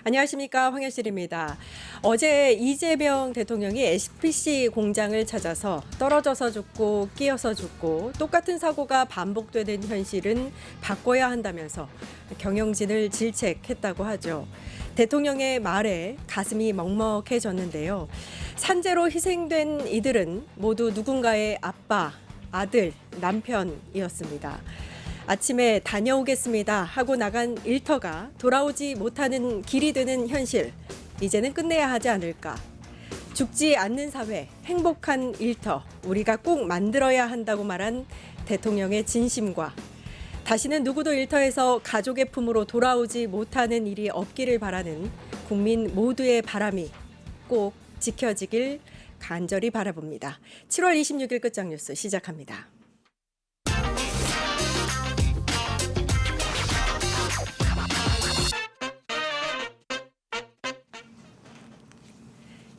안녕하십니까, 황현실입니다. 어제 이재명 대통령이 SPC 공장을 찾아서 떨어져서 죽고 끼어서 죽고 똑같은 사고가 반복되는 현실은 바꿔야 한다면서 경영진을 질책했다고 하죠. 대통령의 말에 가슴이 먹먹해졌는데요. 산재로 희생된 이들은 모두 누군가의 아빠, 아들, 남편이었습니다. 아침에 다녀오겠습니다 하고 나간 일터가 돌아오지 못하는 길이 되는 현실, 이제는 끝내야 하지 않을까. 죽지 않는 사회, 행복한 일터, 우리가 꼭 만들어야 한다고 말한 대통령의 진심과 다시는 누구도 일터에서 가족의 품으로 돌아오지 못하는 일이 없기를 바라는 국민 모두의 바람이 꼭 지켜지길 간절히 바라봅니다. 7월 26일 끝장 뉴스 시작합니다.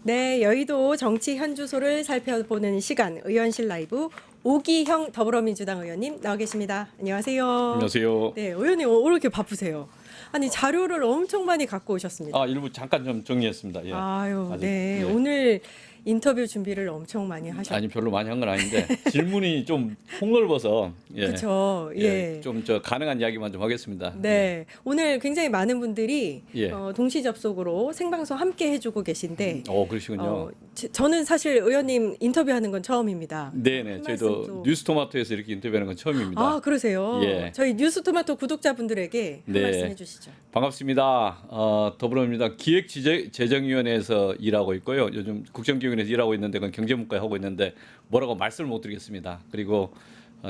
네, 여의도 정치 현주소를 살펴보는 시간, 의원실 라이브 오기형 더불어민주당 의원님 나와 계십니다. 안녕하세요. 안녕하세요. 네, 의원님 왜 이렇게 바쁘세요? 아니 자료를 엄청 많이 갖고 오셨습니다. 일부 잠깐 좀 정리했습니다. 예. 아유, 아직, 네, 예. 오늘 인터뷰 준비를 엄청 많이 하셨. 아니 별로 많이 한 건 아닌데 질문이 좀 폭넓어서 예. 그렇죠. 예. 좀 가능한 이야기만 좀 하겠습니다. 네, 오늘 굉장히 많은 분들이 예. 동시 접속으로 생방송 함께 해주고 계신데. 그러시군요. 저는 사실 의원님 인터뷰하는 건 처음입니다. 네네. 한 저희도 말씀 또. 뉴스토마토에서 이렇게 인터뷰하는 건 처음입니다. 아, 그러세요? 예. 저희 뉴스토마토 구독자분들에게 한 네. 말씀 해주시죠. 반갑습니다. 더불어민주당 기획재정위원회에서 일하고 있고요. 요즘 국정기획위원회에서 일하고 있는데 그건 경제문과에 하고 있는데 뭐라고 말씀을 못 드리겠습니다. 그리고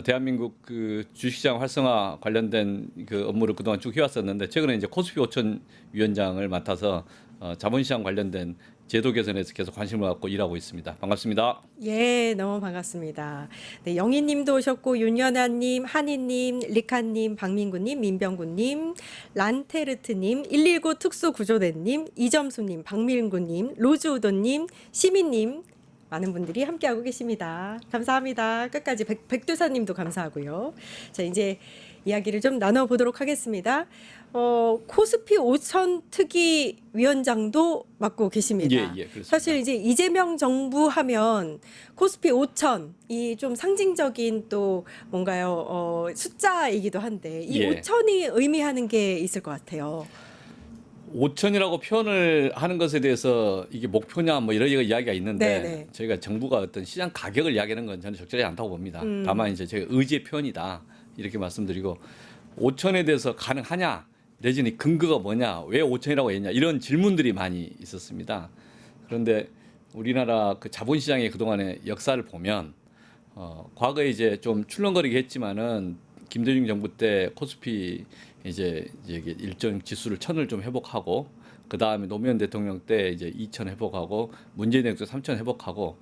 대한민국 그 주식시장 활성화 관련된 그 업무를 그동안 쭉 해왔었는데 최근에 이제 코스피 5천 위원장을 맡아서 자본시장 관련된 제도 개선에서 계속 관심을 갖고 일하고 있습니다. 반갑습니다. 예, 너무 반갑습니다. 네, 영희님도 오셨고 윤연아님, 한희님, 리카님, 박민구님, 민병구님, 란테르트님, 119 특수구조대님, 이점수님, 박민구님, 로즈우도님, 시민님 많은 분들이 함께하고 계십니다. 감사합니다. 끝까지 백두사님도 감사하고요. 자, 이제 이야기를 좀 나눠보도록 하겠습니다. 코스피 5천 특위 위원장도 맡고 계십니다. 예, 그렇습니다. 사실 이제 이재명 정부 하면 코스피 5천이 좀 상징적인 또 뭔가요 숫자이기도 한데 이 예. 5천이 의미하는 게 있을 것 같아요. 5천이라고 표현을 하는 것에 대해서 이게 목표냐 뭐 이런 이야기가 있는데 네네. 저희가 정부가 어떤 시장 가격을 이야기하는 건 저는 적절하지 않다고 봅니다. 다만 이제 저희 의지의 표현이다 이렇게 말씀드리고 5천에 대해서 가능하냐 내지는 근거가 뭐냐 왜 5천이라고 했냐 이런 질문들이 많이 있었습니다. 그런데 우리나라 그 자본시장의 그동안의 역사를 보면 과거에 이제 좀 출렁거리게 했지만은 김대중 정부 때 코스피 이제 일정 지수를 1000을 좀 회복하고 그 다음에 노무현 대통령 때 이제 2000 회복하고 문재인 대통령 때 3000 회복하고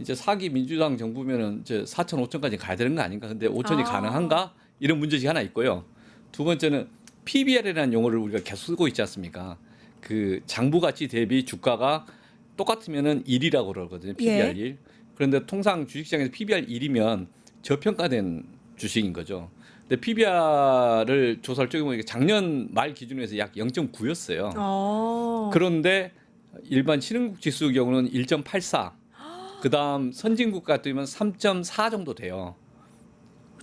이제 4기 민주당 정부면은 이제 4000, 5000까지 가야 되는 거 아닌가? 근데 5000이 가능한가? 이런 문제가 하나 있고요. 두 번째는 PBR이라는 용어를 우리가 계속 쓰고 있지 않습니까? 그 장부 가치 대비 주가가 똑같으면은 1이라고 그러거든요. PBR 1. 그런데 통상 주식시장에서 PBR 1이면 저평가된 주식인 거죠. 근데 PBR을 조사를 쪼개 보니까 작년 말 기준으로 해서 약 0.9였어요. 그런데 일반 신흥국 지수 경우는 1.84. 그다음 선진국 같으면 3.4 정도 돼요.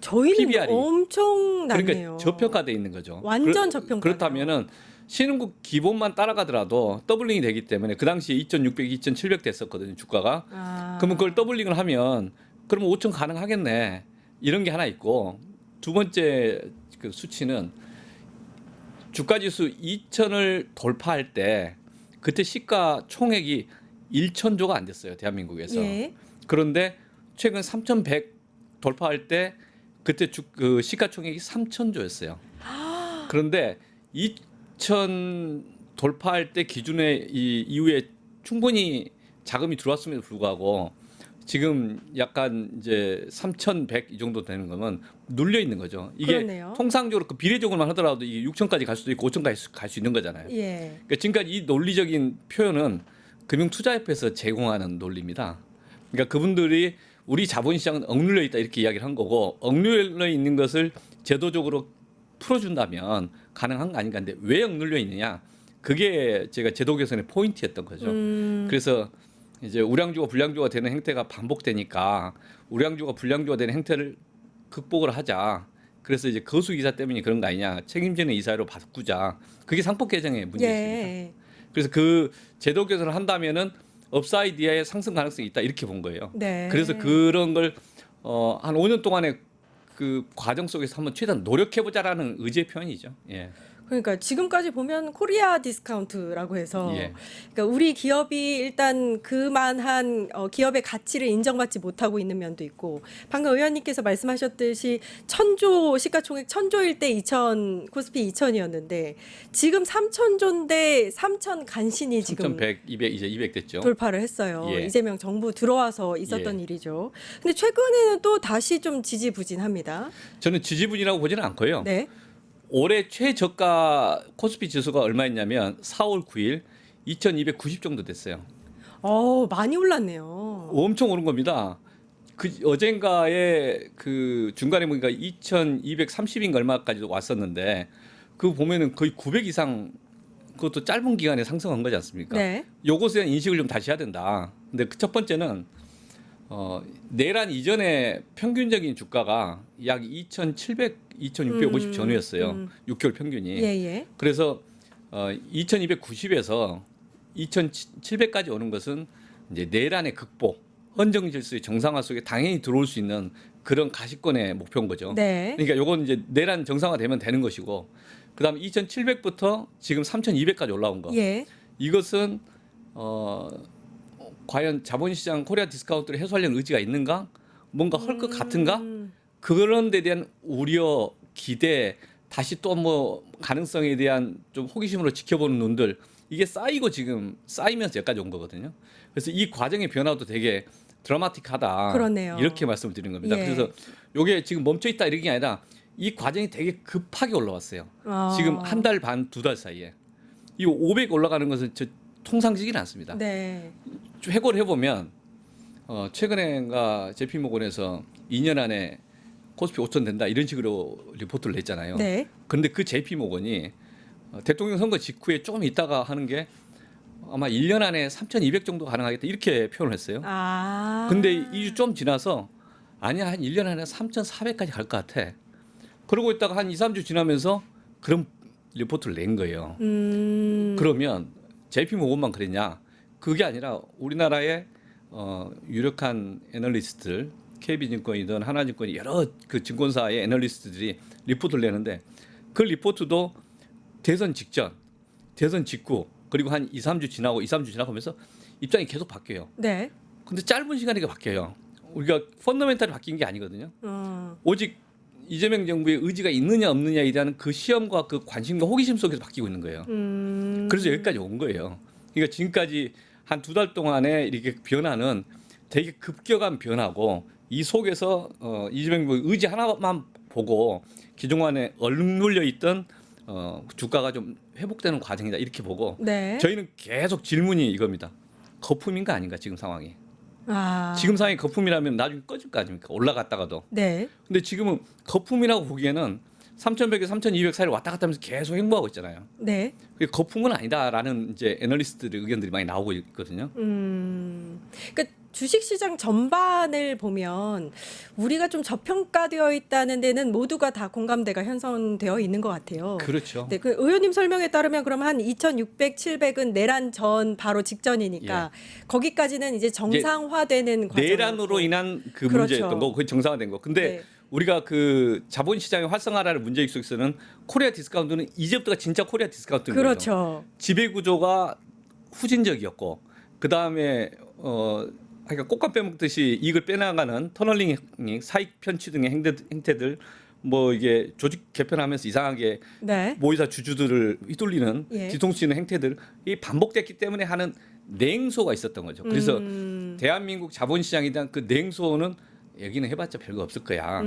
저희는 PBR이. 엄청 낮네요. 그러니까 저평가돼 있는 거죠. 완전 저평가. 그렇다면은 신흥국 기본만 따라가더라도 더블링이 되기 때문에 그 당시에 2,600, 2,700 됐었거든요, 주가가. 그러면 그걸 더블링을 하면 그러면 5천 가능하겠네. 이런 게 하나 있고 두 번째 그 수치는 주가 지수 2,000을 돌파할 때 그때 시가 총액이 1,000조가 안 됐어요, 대한민국에서. 예. 그런데 최근 3,100 돌파할 때 그때 그 시가총액이 3,000조였어요. 그런데 2,000 돌파할 때 기준의 이후에 충분히 자금이 들어왔음에도 불구하고 지금 약간 이제 3,100 이 정도 되는 거면 눌려 있는 거죠. 이게 그렇네요. 통상적으로 그 비례적으로만 하더라도 이게 6,000까지 갈 수도 있고 5,000까지 갈 수 있는 거잖아요. 예. 그러니까 지금까지 이 논리적인 표현은 금융투자협회에서 제공하는 논리입니다. 그러니까 그분들이 우리 자본시장은 억눌려 있다 이렇게 이야기를 한 거고 억눌려 있는 것을 제도적으로 풀어준다면 가능한 거 아닌가. 근데 왜 억눌려 있느냐? 그게 제가 제도 개선의 포인트였던 거죠. 그래서 이제 우량주가 불량주가 되는 행태가 반복되니까 우량주가 불량주가 되는 행태를 극복을 하자. 그래서 이제 거수 이사 때문에 그런 거 아니냐. 책임지는 이사로 바꾸자. 그게 상법 개정의 문제였습니다. 예. 그래서 그 제도 개선을 한다면은 업사이드 이하의 상승 가능성이 있다 이렇게 본 거예요. 네. 그래서 그런 걸 한 5년 동안의 그 과정 속에서 한번 최대한 노력해 보자라는 의지의 표현이죠. 예. 그러니까 지금까지 보면 코리아 디스카운트라고 해서 예. 그러니까 우리 기업이 일단 그만한 기업의 가치를 인정받지 못하고 있는 면도 있고 방금 의원님께서 말씀하셨듯이 시가총액 1,000조일 때 2,000 코스피 2,000이었는데 지금 3,000조인데 3,000 간신히 지금 3,100, 200 이제 200 됐죠. 돌파를 했어요. 예. 이재명 정부 들어와서 있었던 예. 일이죠. 근데 최근에는 또 다시 좀 지지부진합니다. 저는 지지분이라고 보지는 않고요. 네. 올해 최저가 코스피 지수가 얼마였냐면 4월 9일 2,290 정도 됐어요. 많이 올랐네요. 엄청 오른 겁니다. 그 어젠가에 그 중간에 보니까 2,230인가 얼마까지 왔었는데 그 보면은 거의 900 이상 그것도 짧은 기간에 상승한 거지 않습니까? 네. 요것에 대한 인식을 좀 다시 해야 된다. 근데 그 첫 번째는 내란 이전에 평균적인 주가가 약 2,700, 2,650 전후였어요. 6개월 평균이. 예예. 그래서 2,290에서 2,700까지 오는 것은 이제 내란의 극복, 헌정 질서의 정상화 속에 당연히 들어올 수 있는 그런 가시권의 목표인 거죠. 네. 그러니까 요건 이제 내란 정상화되면 되는 것이고, 그다음에 2,700부터 지금 3,200까지 올라온 거. 예. 이것은 과연 자본시장 코리아 디스카운트를 해소하려는 의지가 있는가? 뭔가 할 것 같은가? 그런 데 대한 우려, 기대, 다시 또 뭐 가능성에 대한 좀 호기심으로 지켜보는 눈들, 이게 쌓이고 지금 쌓이면서 여기까지 온 거거든요. 그래서 이 과정의 변화도 되게 드라마틱하다. 그렇네요. 이렇게 말씀을 드리는 겁니다. 예. 그래서 이게 지금 멈춰 있다 이런 게 아니라 이 과정이 되게 급하게 올라왔어요. 지금 한 달 반, 2달 사이에. 이 500 올라가는 것은 통상적이지 않습니다. 네. 좀 해고를 해보면 최근에가 JP모건에서 2년 안에 코스피 5천 된다 이런 식으로 리포트를 냈잖아요. 네. 그런데 그 JP모건이 대통령 선거 직후에 조금 있다가 하는 게 아마 1년 안에 3,200 정도 가능하겠다 이렇게 표현을 했어요. 근데 2주 좀 지나서 아니야 한 1년 안에 3,400까지 갈 것 같아. 그러고 있다가 한 2, 3주 지나면서 그런 리포트를 낸 거예요. 그러면 JP모건만 그랬냐? 그게 아니라 우리나라의 유력한 애널리스트들, KB증권이든 하나증권이 여러 그 증권사의 애널리스트들이 리포트를 내는데 그 리포트도 대선 직전, 대선 직후 그리고 한 2, 3주 지나고 2, 3주 지나가면서 입장이 계속 바뀌어요. 네. 근데 짧은 시간에 바뀌어요. 우리가 펀더멘탈이 바뀐 게 아니거든요. 오직 이재명 정부의 의지가 있느냐 없느냐에 대한 그 시험과 그 관심과 호기심 속에서 바뀌고 있는 거예요. 그래서 여기까지 온 거예요. 그러니까 지금까지 한 2달 동안에 이렇게 변화는 되게 급격한 변화고 이 속에서 이재명 정부의 의지 하나만 보고 기존에 얼눌려 있던 주가가 좀 회복되는 과정이다 이렇게 보고 네. 저희는 계속 질문이 이겁니다. 거품인가 아닌가 지금 상황이. 아. 지금 상황이 거품이라면 나중에 꺼질 거 아닙니까? 올라갔다가도. 네. 근데 지금은 거품이라고 보기에는 3,100에 3,200 사이를 왔다 갔다 하면서 계속 행보하고 있잖아요. 네. 그게 거품은 아니다라는 이제 애널리스트들의 의견들이 많이 나오고 있거든요. 그러니까 주식시장 전반을 보면 우리가 좀 저평가되어 있다는 데는 모두가 다 공감대가 형성되어 있는 것 같아요. 그렇죠. 네, 그 의원님 설명에 따르면 그럼 한 2,600, 700은 내란 전 바로 직전이니까 거기까지는 이제 정상화되는 과정. 내란으로 인한 그 그렇죠. 문제였던 거, 그게 정상화된 거. 근데 네. 우리가 그 자본시장의 활성화라는 문제 속에서는 코리아 디스카운트는 이제부터가 진짜 코리아 디스카운트인 거죠. 그렇죠. 지배 구조가 후진적이었고 그 다음에 그러니까 꽃감 빼먹듯이 이익을 빼나가는 터널링, 사익 편취 등의 행태들, 뭐 이게 조직 개편하면서 이상하게 네. 모의사 주주들을 휘둘리는 예. 뒤통수치는 행태들 이 반복됐기 때문에 하는 냉소가 있었던 거죠. 그래서 대한민국 자본시장에 대한 그 냉소는 여기는 해봤자 별거 없을 거야.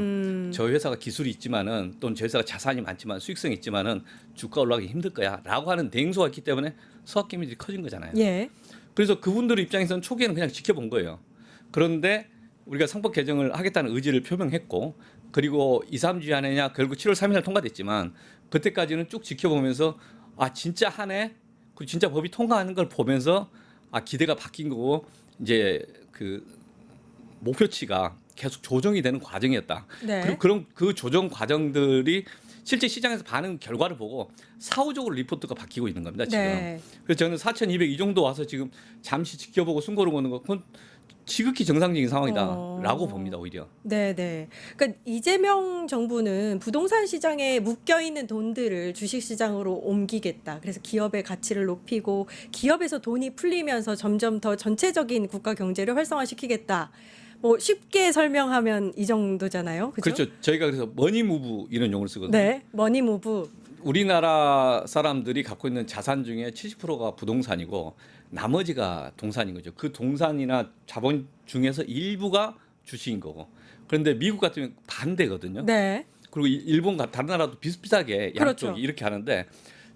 저 회사가 기술이 있지만은 또는 저 회사가 자산이 많지만 수익성이 있지만은 주가 올라가기 힘들 거야라고 하는 냉소가 있기 때문에 서학개미들이 커진 거잖아요. 예. 그래서 그분들 입장에서는 초기에는 그냥 지켜본 거예요. 그런데 우리가 상법 개정을 하겠다는 의지를 표명했고 그리고 2, 3주 안에냐 결국 7월 3일 날 통과됐지만 그때까지는 쭉 지켜보면서 아 진짜 하네 그 진짜 법이 통과하는 걸 보면서 아 기대가 바뀐 거고 이제 그 목표치가 계속 조정이 되는 과정이었다. 네. 그리고 그런 그 조정 과정들이 실제 시장에서 반응 결과를 보고 사후적으로 리포트가 바뀌고 있는 겁니다. 지금. 네. 그래서 저는 4,200 이 정도 와서 지금 잠시 지켜보고 숨고르고 오는 건 그건 지극히 정상적인 상황이다라고 봅니다. 오히려. 네, 네. 그러니까 이재명 정부는 부동산 시장에 묶여 있는 돈들을 주식 시장으로 옮기겠다. 그래서 기업의 가치를 높이고 기업에서 돈이 풀리면서 점점 더 전체적인 국가 경제를 활성화시키겠다. 뭐 쉽게 설명하면 이 정도잖아요. 그죠? 그렇죠. 저희가 그래서 머니무브 이런 용어를 쓰거든요. 네. 머니무브. 우리나라 사람들이 갖고 있는 자산 중에 70%가 부동산이고 나머지가 동산인 거죠. 그 동산이나 자본 중에서 일부가 주식인 거고. 그런데 미국 같으면 반대거든요. 네. 그리고 일본 다른 나라도 비슷비슷하게 양쪽이 그렇죠. 이렇게 하는데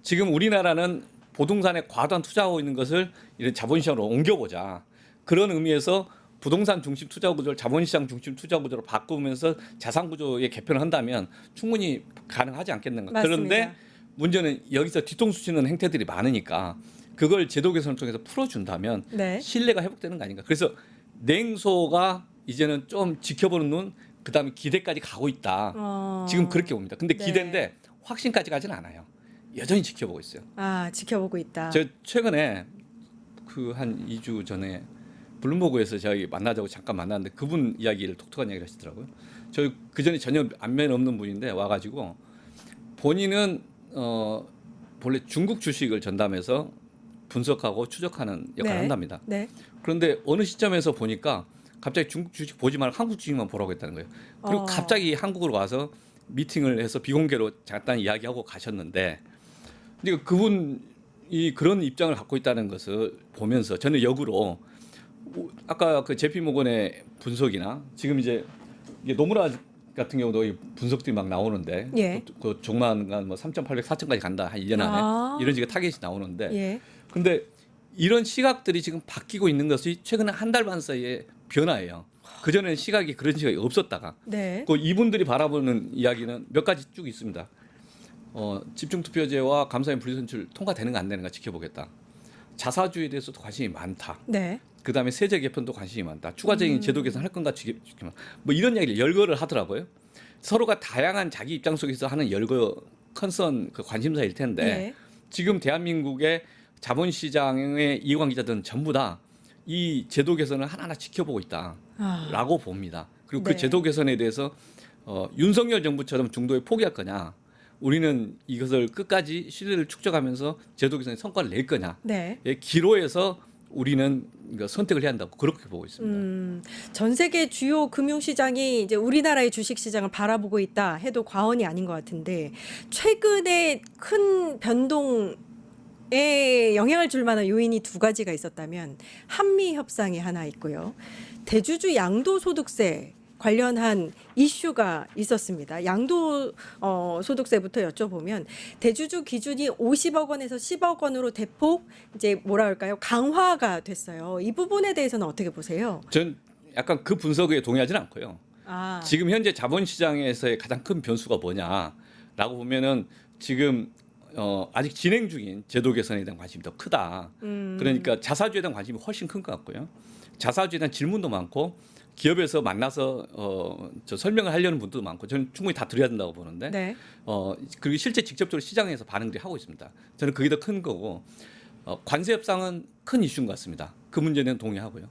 지금 우리나라는 부동산에 과도한 투자하고 있는 것을 이런 자본시장으로 옮겨보자. 그런 의미에서 부동산 중심 투자 구조를 자본시장 중심 투자 구조로 바꾸면서 자산 구조의 개편을 한다면 충분히 가능하지 않겠는가. 맞습니다. 그런데 문제는 여기서 뒤통수 치는 행태들이 많으니까 그걸 제도 개선을 통해서 풀어준다면 네. 신뢰가 회복되는 거 아닌가. 그래서 냉소가 이제는 좀 지켜보는 눈, 그다음에 기대까지 가고 있다. 지금 그렇게 봅니다. 근데 네. 기대인데 확신까지 가지는 않아요. 여전히 지켜보고 있어요. 아, 지켜보고 있다. 제가 최근에 그 한 2주 전에 블룸버그에서 저희 만나자고 잠깐 만났는데 그분 이야기를 독특한 이야기를 하시더라고요. 저 그 전에 전혀 안면 없는 분인데 와가지고 본인은 본래 중국 주식을 전담해서 분석하고 추적하는 역할을 네. 한답니다. 네. 그런데 어느 시점에서 보니까 갑자기 중국 주식 보지 말고 한국 주식만 보라고 했다는 거예요. 그리고 갑자기 한국으로 와서 미팅을 해서 비공개로 잠깐 이야기하고 가셨는데 그러니까 그분이 그런 입장을 갖고 있다는 것을 보면서 저는 역으로 아까 그 제피 모건의 분석이나 지금 이제 이게 노무라 같은 경우도 이 분석들이 막 나오는데 예. 그 조만간 뭐 3,800, 4,000까지 간다 한 1년 안에 아. 이런 식의 타겟이 나오는데 예. 근데 이런 시각들이 지금 바뀌고 있는 것이 최근 한 달 반 사이에 변화예요. 그전에는 시각이 그런 시각이 없었다가 네. 그 이분들이 바라보는 이야기는 몇 가지 쭉 있습니다. 집중투표제와 감사인 분리선출 통과되는가 안 되는가 지켜보겠다. 자사주에 대해서도 관심이 많다. 네. 그다음에 세제 개편도 관심이 많다. 추가적인 제도 개선 할 건가 뭐 이런 이야기를 열거를 하더라고요. 서로가 다양한 자기 입장 속에서 하는 열거 컨선 그 관심사일 텐데 예. 지금 대한민국의 자본시장의 이관 기자들은 전부 다 이 제도 개선을 하나하나 지켜보고 있다라고 봅니다. 그리고 네. 그 제도 개선에 대해서 윤석열 정부처럼 중도에 포기할 거냐, 우리는 이것을 끝까지 신뢰를 축적하면서 제도 개선의 성과를 낼 거냐, 네. 기로에서 우리는 이거 선택을 해야 한다고 그렇게 보고 있습니다. 전 세계 주요 금융시장이 이제 우리나라의 주식시장을 바라보고 있다 해도 과언이 아닌 것 같은데 최근에 큰 변동에 영향을 줄 만한 요인이 두 가지가 있었다면 한미 협상이 하나 있고요. 대주주 양도소득세 관련한 이슈가 있었습니다. 양도 소득세부터 여쭤보면 대주주 기준이 50억 원에서 10억 원으로 대폭 이제 뭐라 할까요? 강화가 됐어요. 이 부분에 대해서는 어떻게 보세요? 전 약간 그 분석에 동의하지는 않고요. 아, 지금 현재 자본시장에서의 가장 큰 변수가 뭐냐라고 보면은 지금 아직 진행 중인 제도 개선에 대한 관심이 더 크다. 그러니까 자사주에 대한 관심이 훨씬 큰 것 같고요. 자사주에 대한 질문도 많고 기업에서 만나서 저 설명을 하려는 분도 많고 저는 충분히 다 드려야 된다고 보는데 네. 그리고 실제 직접적으로 시장에서 반응들이 하고 있습니다. 저는 그게 더 큰 거고 관세 협상은 큰 이슈인 것 같습니다. 그 문제는 동의하고요.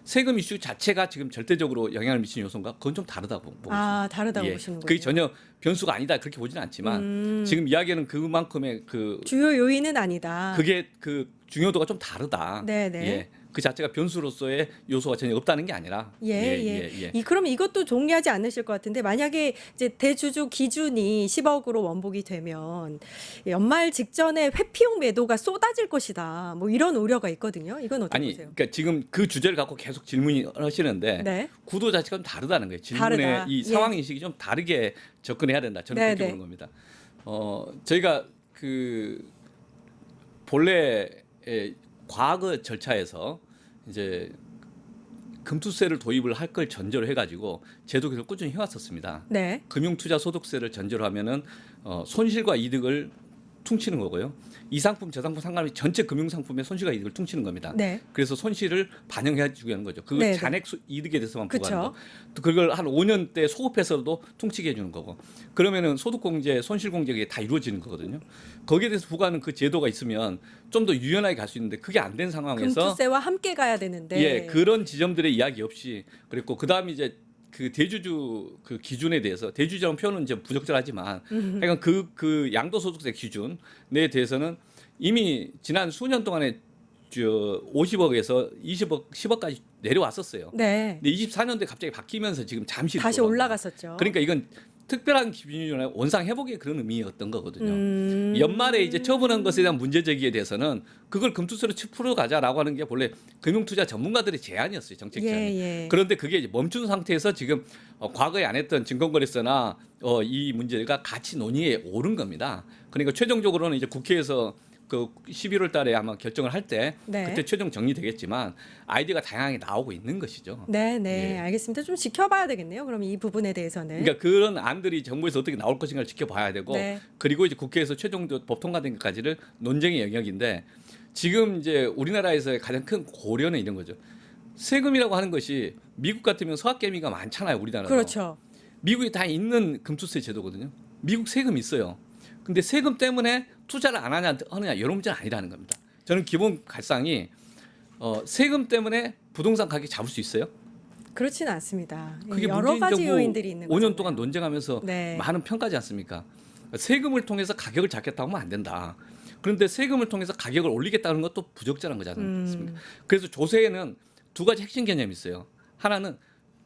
세금 이슈 자체가 지금 절대적으로 영향을 미치는 요소인가? 그건 좀 다르다고 보고 있습니다. 아, 다르다고 보시는군요. 그게 전혀 변수가 아니다 그렇게 보지는 않지만 지금 이야기하는 그만큼의 그 주요 요인은 아니다. 그게 그 중요도가 좀 다르다. 네네. 예. 그 자체가 변수로서의 요소가 전혀 없다는 게 아니라. 예. 그럼 이것도 동의하지 않으실 것 같은데 만약에 이제 대주주 기준이 10억으로 원복이 되면 연말 직전에 회피용 매도가 쏟아질 것이다. 뭐 이런 우려가 있거든요. 이건 어떻게 아니, 보세요? 그러니까 지금 그 주제를 갖고 계속 질문하시는데 네. 구도 자체가 좀 다르다는 거예요. 질문의 다르다. 이 예. 상황 인식이 좀 다르게 접근해야 된다. 저는 네, 그렇게 네. 보는 겁니다. 저희가 그 본래 과거 절차에서 이제 금투세를 도입을 할 걸 전제로 해가지고 제도 개선을 꾸준히 해왔었습니다. 네. 금융투자소득세를 전제로 하면은 손실과 이득을 퉁치는 거고요. 이 상품 저 상품 상관없이 전체 금융 상품의 손실과 이득을 퉁치는 겁니다. 네. 그래서 손실을 반영해 주게 하는 거죠. 그 네, 네. 잔액 이득에 대해서만 그쵸. 부과하는 거. 또 그걸 한 5년 때 소급해서도 퉁치게 해주는 거고. 그러면은 소득공제, 손실공제가 다 이루어지는 거거든요. 거기에 대해서 부과하는 그 제도가 있으면 좀 더 유연하게 갈 수 있는데 그게 안 된 상황에서 금투세와 함께 가야 되는데. 예, 그런 지점들의 이야기 없이 그랬고 그다음에 이제 그 대주주 그 기준에 대해서 대주주라는 표현은 이제 부적절하지만 그러니까 그 양도소득세 기준에 대해서는 이미 지난 수년 동안에 50억에서 20억, 10억까지 내려왔었어요. 네. 근데 24년도에 갑자기 바뀌면서 지금 잠시 다시 돌아온 올라갔었죠. 그러니까 이건 특별한 기준이나 원상 회복의 그런 의미였던 거거든요. 연말에 이제 처분한 것에 대한 문제 제기에 대해서는 그걸 금투세로 풀어가자라고 하는 게 원래 금융투자 전문가들의 제안이었어요. 정책 제안. 예. 그런데 그게 이제 멈춘 상태에서 지금 과거에 안 했던 증권거래세나 이 문제가 같이 논의에 오른 겁니다. 그러니까 최종적으로는 이제 국회에서 그 11월 달에 아마 결정을 할 때 네. 그때 최종 정리되겠지만 아이디어가 다양하게 나오고 있는 것이죠. 네, 예. 알겠습니다. 좀 지켜봐야 되겠네요. 그럼 이 부분에 대해서는. 그러니까 그런 안들이 정부에서 어떻게 나올 것인가를 지켜봐야 되고 네. 그리고 이제 국회에서 최종 법 통과된 것까지를 논쟁의 영역인데 지금 이제 우리나라에서의 가장 큰 고려는 이런 거죠. 세금이라고 하는 것이 미국 같으면 서학개미가 많잖아요, 우리나라도. 그렇죠. 미국에 다 있는 금투세 제도거든요. 미국 세금 있어요. 근데 세금 때문에 투자를 안 하느냐 이런 문제는 아니라는 겁니다. 저는 기본 갈상이 세금 때문에 부동산 가격 잡을 수 있어요? 그렇지는 않습니다. 그게 여러 가지 문제이고 요인들이 있는 5년 거잖아요. 동안 논쟁하면서 네. 많은 평가지 않습니까? 세금을 통해서 가격을 잡겠다고 하면 안 된다. 그런데 세금을 통해서 가격을 올리겠다는 것도 부적절한 거지 않습니까? 그래서 조세에는 두 가지 핵심 개념이 있어요. 하나는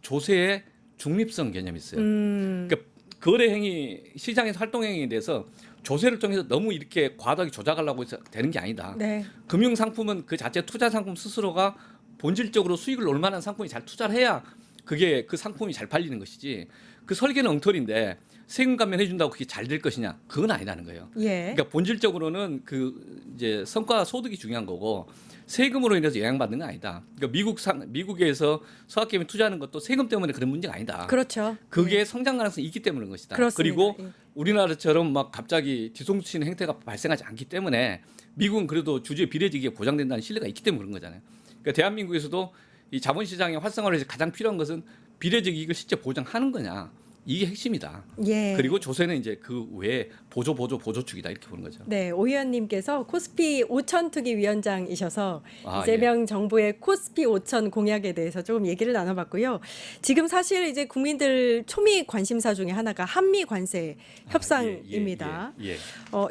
조세의 중립성 개념이 있어요. 그러니까 거래 행위, 시장에서 활동 행위에 대해서 조세를 통해서 너무 이렇게 과도하게 조작하려고 해서 되는 게 아니다. 네. 금융 상품은 그 자체 투자 상품 스스로가 본질적으로 수익을 낼 만한 상품이 잘 투자를 해야 그게 그 상품이 잘 팔리는 것이지. 그 설계는 엉터리인데 세금 감면해 준다고 그게 잘 될 것이냐? 그건 아니라는 거예요. 예. 그러니까 본질적으로는 그 이제 성과 소득이 중요한 거고 세금으로 인해서 영향받는 건 아니다. 그러니까 미국에서 서학개미 투자하는 것도 세금 때문에 그런 문제가 아니다. 그렇죠. 그게 성장 가능성이 있기 때문에 그런 것이다. 그렇습니다. 그리고 예. 우리나라처럼 막 갑자기 뒤통수치는 행태가 발생하지 않기 때문에 미국은 그래도 주주의 비례직이 보장된다는 신뢰가 있기 때문에 그런 거잖아요. 그러니까 대한민국에서도 이 자본시장의 활성화를 위해서 가장 필요한 것은 비례적 이익을 실제 보장하는 거냐. 이게 핵심이다. 예. 그리고 조세는 이제 그 외에 보조축이다 이렇게 보는 거죠. 네, 오 의원님께서 코스피 5천 투기 위원장이셔서 아, 이재명 정부의 코스피 5천 공약에 대해서 조금 얘기를 나눠봤고요. 지금 사실 이제 국민들 초미 관심사 중에 하나가 한미 관세 협상입니다. 예.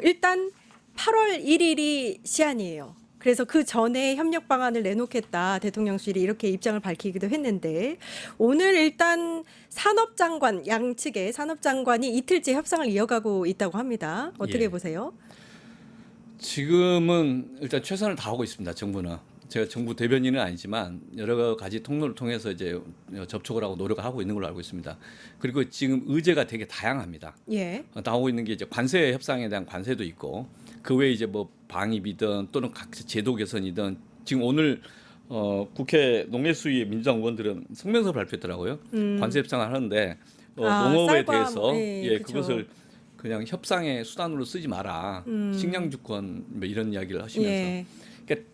일단 8월 1일이 시한이에요. 그래서 그 전에 협력 방안을 내놓겠다 대통령실이 이렇게 입장을 밝히기도 했는데 오늘 일단 산업장관 양측의 산업장관이 이틀째 협상을 이어가고 있다고 합니다. 어떻게 예. 보세요? 지금은 일단 최선을 다하고 있습니다. 정부는 제가 정부 대변인은 아니지만 여러 가지 통로를 통해서 이제 접촉을 하고 노력을 하고 있는 걸로 알고 있습니다. 그리고 지금 의제가 되게 다양합니다. 예. 나오고 있는 게 이제 관세 협상에 대한 관세도 있고 그 외에 이제 뭐 방입이든 또는 각 제도 개선이든 지금 오늘 국회 농해수위 민주당 의원들은 성명서 발표했더라고요. 관세 협상을 하는데 농업에 쌀과 대해서 그쵸. 그것을 그냥 협상의 수단으로 쓰지 마라. 식량주권 뭐 이런 이야기를 하시면서 예. 그러니까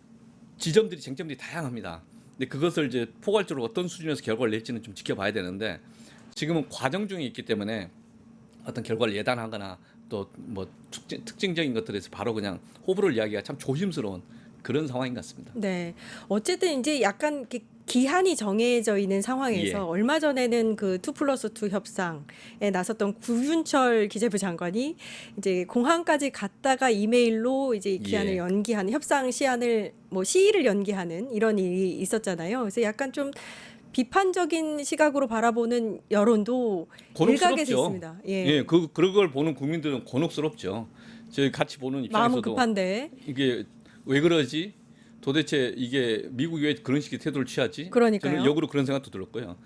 지점들이 쟁점들이 다양합니다. 근데 그것을 이제 포괄적으로 어떤 수준에서 결과를 낼지는 좀 지켜봐야 되는데 지금은 과정 중에 있기 때문에 어떤 결과를 예단하거나 또 뭐 특징적인 것들에서 바로 그냥 호불호를 이야기가 참 조심스러운 그런 상황인 것 같습니다. 네. 어쨌든 이제 약간 이렇게 기한이 정해져 있는 상황에서 예. 얼마 전에는 그 2+2 협상에 나섰던 구윤철 기재부 장관이 이제 공항까지 갔다가 이메일로 이제 기한을 예. 연기하는 협상 시한을 뭐 시일을 연기하는 이런 일이 있었잖아요. 그래서 약간 좀 비판적인 시각으로 바라보는 여론도 일각에서 곤혹스럽죠. 있습니다. 예, 그런 걸 보는 국민들은 곤혹스럽죠. 저희 같이 보는 마음은 입장에서도 급한데. 이게 왜 그러지? 도대체 이게 미국이 왜 그런 식의 태도를 취하지? 그러니까요. 저는 역으로 그런 생각도 들었고요.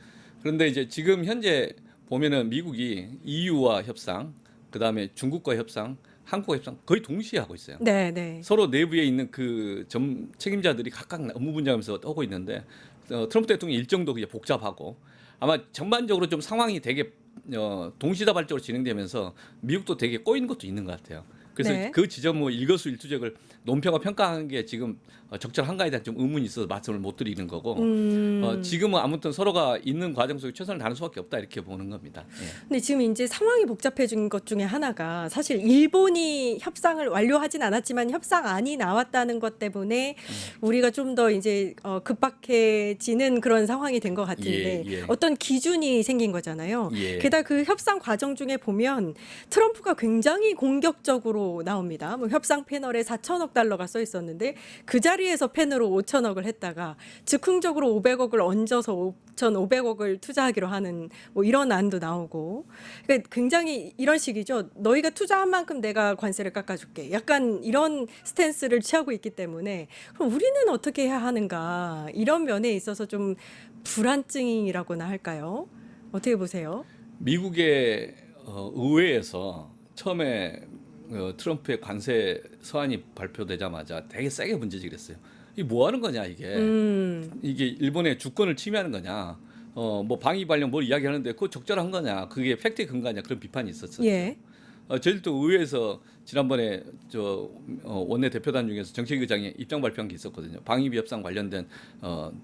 그런데 이제 지금 현재 보면은 미국이 EU와 협상, 그다음에 중국과 협상, 한국과 협상 거의 동시에 하고 있어요. 네. 서로 내부에 있는 그 책임자들이 각각 업무 분야하면서 하고 있는데 트럼프 대통령 일정도 그게 복잡하고 아마 전반적으로 좀 상황이 되게 동시다발적으로 진행되면서 미국도 되게 꼬이는 것도 있는 것 같아요. 그래서 네. 그 지점 뭐 일거수일투족을 논평과 평가하는 게 지금 적절한가에 대한 좀 의문이 있어서 말씀을 못 드리는 거고 지금은 아무튼 서로가 있는 과정 속에 최선을 다하는 수밖에 없다 이렇게 보는 겁니다. 예. 근데 지금 이제 상황이 복잡해진 것 중에 하나가 사실 일본이 협상을 완료하진 않았지만 협상안이 나왔다는 것 때문에 우리가 좀 더 이제 급박해지는 그런 상황이 된 것 같은데 예. 어떤 기준이 생긴 거잖아요. 예. 게다가 그 협상 과정 중에 보면 트럼프가 굉장히 공격적으로 나옵니다. 뭐 협상 패널에 4천억 달러가 써 있었는데 그 자리에서 펜으로 5천억을 했다가 즉흥적으로 500억을 얹어서 5,500억을 투자하기로 하는 뭐 이런 안도 나오고 그러니까 굉장히 이런 식이죠. 너희가 투자한 만큼 내가 관세를 깎아줄게. 약간 이런 스탠스를 취하고 있기 때문에 그럼 우리는 어떻게 해야 하는가 이런 면에 있어서 좀 불안증이라고나 할까요? 어떻게 보세요? 미국의 의회에서 처음에 트럼프의 관세 서한이 발표되자마자 되게 세게 문제제기를 했어요. 이게 뭐 하는 거냐 이게. 이게 일본의 주권을 침해하는 거냐. 뭐 방위 관련 뭘 이야기하는데 그거 적절한 거냐. 그게 팩트에 근거하냐 그런 비판이 있었어요. 예. 저희들도 의회에서 지난번에 원내 대표단 중에서 정책위 의장이 입장 발표한 게 있었거든요. 방위비 협상 관련된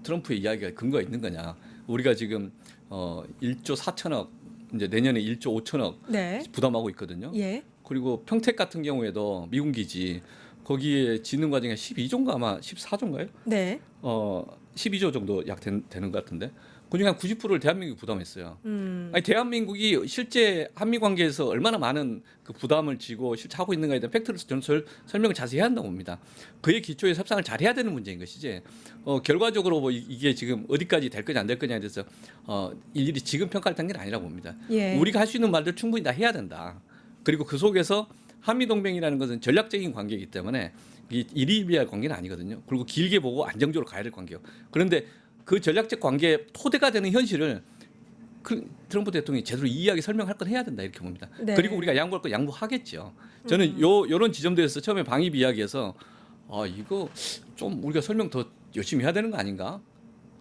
트럼프의 이야기가 근거가 있는 거냐. 우리가 지금 1조 4천억 이제 내년에 1조 5천억 네. 부담하고 있거든요. 예. 그리고 평택 같은 경우에도 미군 기지 거기에 짓는 과정에 12조인가 아마 14조인가요? 네. 12조 정도 약 되는 것 같은데 그중에 한 90%를 대한민국이 부담했어요. 아니 대한민국이 실제 한미 관계에서 얼마나 많은 그 부담을 지고 실제 하고 있는가에 대한 팩트를 저는 설명을 자세히 해야 한다고 봅니다. 그에 기초해서 협상을 잘 해야 되는 문제인 것이지. 결과적으로 뭐 이게 지금 어디까지 될 거냐 안 될 거냐에 대해서 일일이 지금 평가할 단계는 아니라고 봅니다. 예. 우리가 할 수 있는 말들 충분히 다 해야 된다. 그리고 그 속에서 한미 동맹이라는 것은 전략적인 관계이기 때문에 일희일비할 관계는 아니거든요. 그리고 길게 보고 안정적으로 가야 될 관계요. 그런데 그 전략적 관계의 토대가 되는 현실을 트럼프 대통령이 제대로 이해하게 설명할 건 해야 된다 이렇게 봅니다. 네. 그리고 우리가 양보할 건 양보하겠죠. 저는 요런 지점들에서 처음에 방위비 이야기에서 이거 좀 우리가 설명 더 열심히 해야 되는 거 아닌가?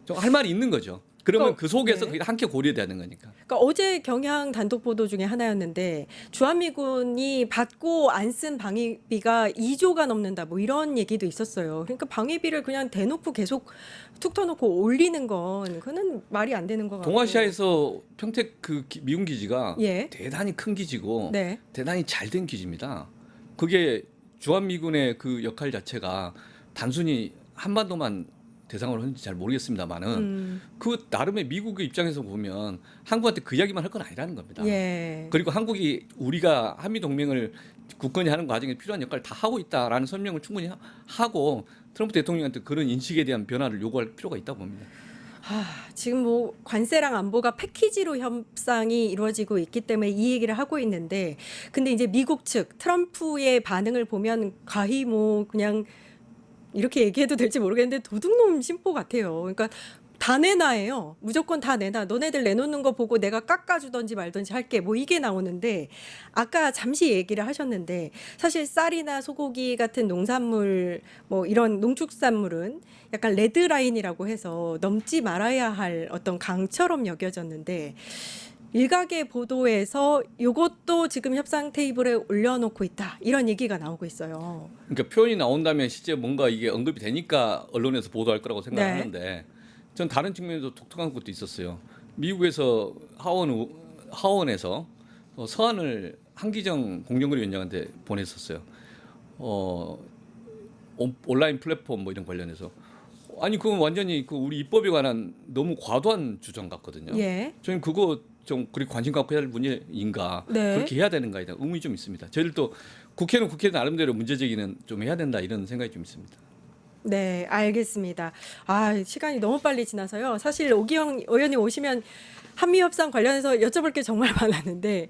좀 할 말이 있는 거죠. 그러면 그 속에서 네. 그게 함께 고려돼야 되는 거니까. 그러니까 어제 경향 단독 보도 중에 하나였는데 주한미군이 받고 안 쓴 방위비가 2조가 넘는다 뭐 이런 얘기도 있었어요. 그러니까 방위비를 그냥 대놓고 계속 툭 터놓고 올리는 건 그거는 말이 안 되는 것 같고. 동아시아에서 평택 미군 기지가 예. 대단히 큰 기지고 네. 대단히 잘된 기지입니다. 그게 주한미군의 그 역할 자체가 단순히 한반도만 대상으로 하는지 잘 모르겠습니다만은 그 나름의 미국의 입장에서 보면 한국한테 그 이야기만 할 건 아니라는 겁니다. 예. 그리고 한국이 우리가 한미 동맹을 굳건히 하는 과정에 필요한 역할을 다 하고 있다라는 설명을 충분히 하고 트럼프 대통령한테 그런 인식에 대한 변화를 요구할 필요가 있다고 봅니다. 지금 뭐 관세랑 안보가 패키지로 협상이 이루어지고 있기 때문에 이 얘기를 하고 있는데 근데 이제 미국 측 트럼프의 반응을 보면 가히 뭐 그냥 이렇게 얘기해도 될지 모르겠는데 도둑놈 심보 같아요. 그러니까 다 내놔예요. 무조건 다 내놔. 너네들 내놓는 거 보고 내가 깎아주던지 말던지 할게. 뭐 이게 나오는데 아까 잠시 얘기를 하셨는데 사실 쌀이나 소고기 같은 농산물 뭐 이런 농축산물은 약간 레드라인이라고 해서 넘지 말아야 할 어떤 강처럼 여겨졌는데 일각의 보도에서 이것도 지금 협상 테이블에 올려놓고 있다 이런 얘기가 나오고 있어요. 그러니까 표현이 나온다면 실제 뭔가 이게 언급이 되니까 언론에서 보도할 거라고 생각하는데 네. 전 다른 측면에도 독특한 것도 있었어요. 미국에서 하원에서 서한을 한기정 공정거래위원장한테 보냈었어요. 온라인 플랫폼 뭐 이런 관련해서 아니 그건 완전히 그 우리 입법에 관한 너무 과도한 주장 같거든요. 예. 저는 그거 좀 그리 관심 갖고 해야 할 문제인가 네. 그렇게 해야 되는가에 대한 의문이 좀 있습니다. 저희들도 국회는 국회 나름대로 문제 제기는 좀 해야 된다 이런 생각이 좀 있습니다. 네, 알겠습니다. 시간이 너무 빨리 지나서요. 사실 오기영 의원님 오시면 한미 협상 관련해서 여쭤볼 게 정말 많았는데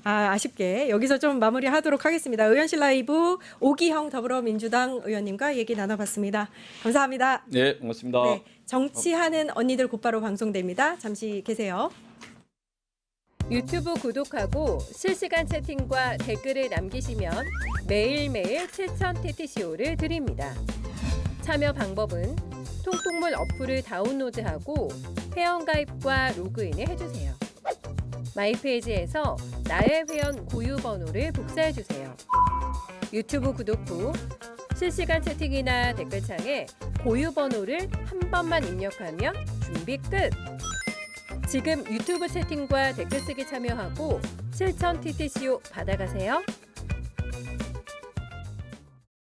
아쉽게 여기서 좀 마무리하도록 하겠습니다. 의원실 라이브 오기형 더불어민주당 의원님과 얘기 나눠봤습니다. 감사합니다. 네, 고맙습니다. 네, 정치하는 언니들 곧바로 방송됩니다. 잠시 계세요. 유튜브 구독하고 실시간 채팅과 댓글을 남기시면 매일매일 실천 TTCO를 드립니다. 참여 방법은 통통물 어플을 다운로드하고 회원가입과 로그인을 해주세요. 마이페이지에서 나의 회원 고유 번호를 복사해주세요. 유튜브 구독 후 실시간 채팅이나 댓글창에 고유 번호를 한 번만 입력하면 준비 끝! 지금 유튜브 채팅과 댓글 쓰기 참여하고 실천 TTCO 받아가세요.